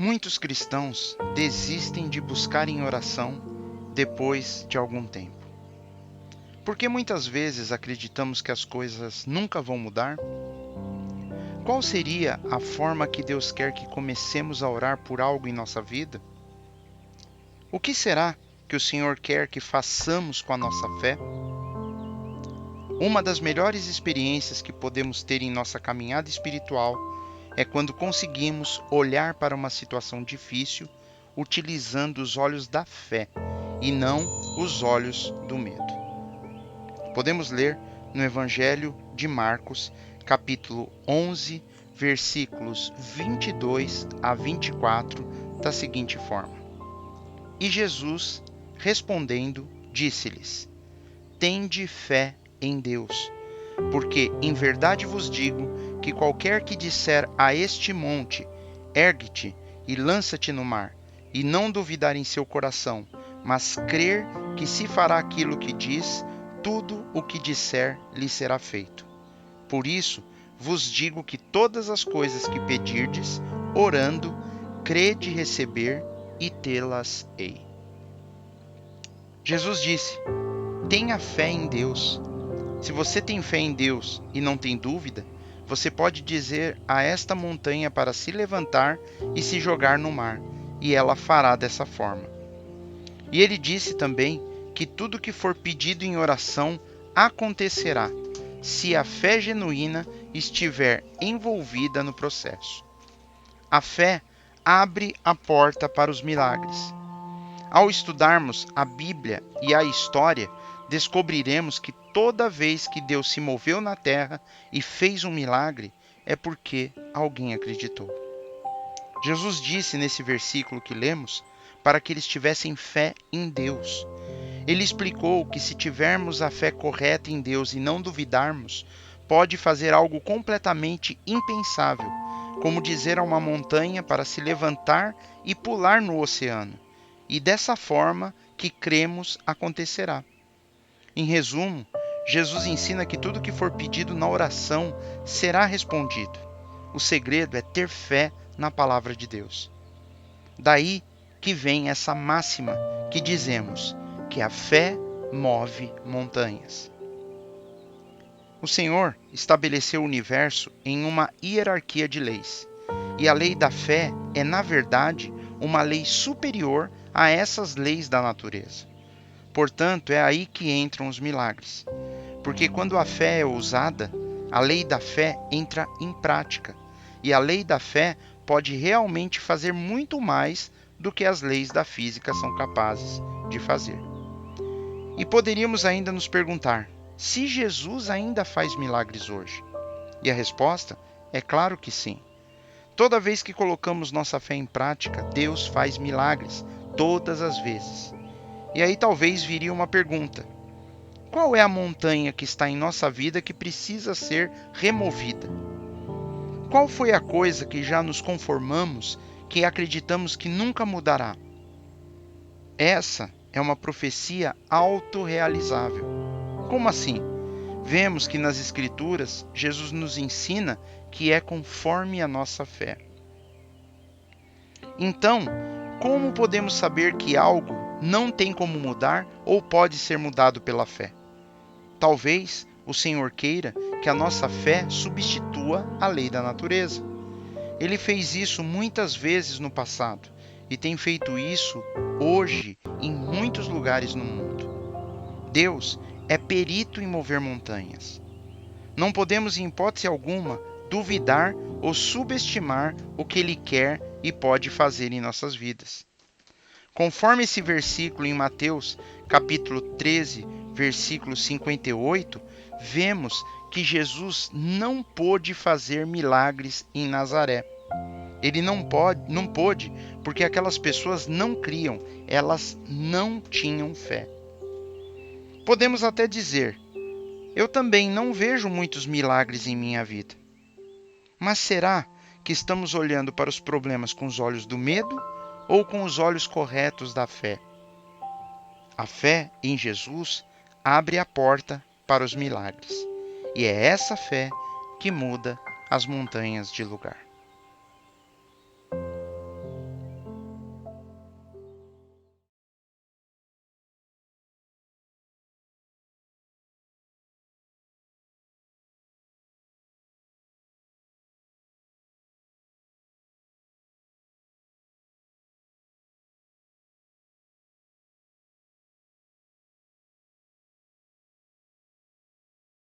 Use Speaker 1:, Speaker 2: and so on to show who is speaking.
Speaker 1: Muitos cristãos desistem de buscar em oração depois de algum tempo. Porque muitas vezes acreditamos que as coisas nunca vão mudar? Qual seria a forma que Deus quer que comecemos a orar por algo em nossa vida? O que será que o Senhor quer que façamos com a nossa fé? Uma das melhores experiências que podemos ter em nossa caminhada espiritual é quando conseguimos olhar para uma situação difícil utilizando os olhos da fé e não os olhos do medo. Podemos ler no Evangelho de Marcos, capítulo 11, versículos 22 a 24, da seguinte forma: E Jesus, respondendo, disse-lhes: Tende fé em Deus, porque em verdade vos digo que qualquer que disser a este monte, ergue-te e lança-te no mar, e não duvidar em seu coração, mas crer que se fará aquilo que diz, tudo o que disser lhe será feito. Por isso vos digo que todas as coisas que pedirdes, orando, crede receber e tê-las-ei. Jesus disse: tenha fé em Deus. Se você tem fé em Deus e não tem dúvida, você pode dizer a esta montanha para se levantar e se jogar no mar, e ela fará dessa forma. E ele disse também que tudo que for pedido em oração acontecerá, se a fé genuína estiver envolvida no processo. A fé abre a porta para os milagres. Ao estudarmos a Bíblia e a história, descobriremos que toda vez que Deus se moveu na terra e fez um milagre, é porque alguém acreditou. Jesus disse nesse versículo que lemos para que eles tivessem fé em Deus. Ele explicou que se tivermos a fé correta em Deus e não duvidarmos, pode fazer algo completamente impensável, como dizer a uma montanha para se levantar e pular no oceano. E dessa forma que cremos acontecerá. Em resumo, Jesus ensina que tudo que for pedido na oração será respondido. O segredo é ter fé na palavra de Deus. Daí que vem essa máxima que dizemos que a fé move montanhas. O Senhor estabeleceu o universo em uma hierarquia de leis. E a lei da fé é, na verdade, uma lei superior a essas leis da natureza. Portanto, é aí que entram os milagres. Porque quando a fé é usada, a lei da fé entra em prática. E a lei da fé pode realmente fazer muito mais do que as leis da física são capazes de fazer. E poderíamos ainda nos perguntar, se Jesus ainda faz milagres hoje? E a resposta é claro que sim. Toda vez que colocamos nossa fé em prática, Deus faz milagres, todas as vezes. E aí talvez viria uma pergunta: qual é a montanha que está em nossa vida que precisa ser removida? Qual foi a coisa que já nos conformamos, que acreditamos que nunca mudará? Essa é uma profecia autorrealizável. Como assim? Vemos que nas Escrituras, Jesus nos ensina que é conforme a nossa fé. Então, como podemos saber que algo não tem como mudar ou pode ser mudado pela fé? Talvez o Senhor queira que a nossa fé substitua a lei da natureza. Ele fez isso muitas vezes no passado e tem feito isso hoje em muitos lugares no mundo. Deus é perito em mover montanhas. Não podemos, em hipótese alguma, duvidar ou subestimar o que Ele quer e pode fazer em nossas vidas. Conforme esse versículo em Mateus, capítulo 13, versículo 58, vemos que Jesus não pôde fazer milagres em Nazaré. Ele não pôde porque aquelas pessoas não criam, elas não tinham fé. Podemos até dizer, eu também não vejo muitos milagres em minha vida. Mas será que estamos olhando para os problemas com os olhos do medo ou com os olhos corretos da fé? A fé em Jesus abre a porta para os milagres. E é essa fé que muda as montanhas de lugar.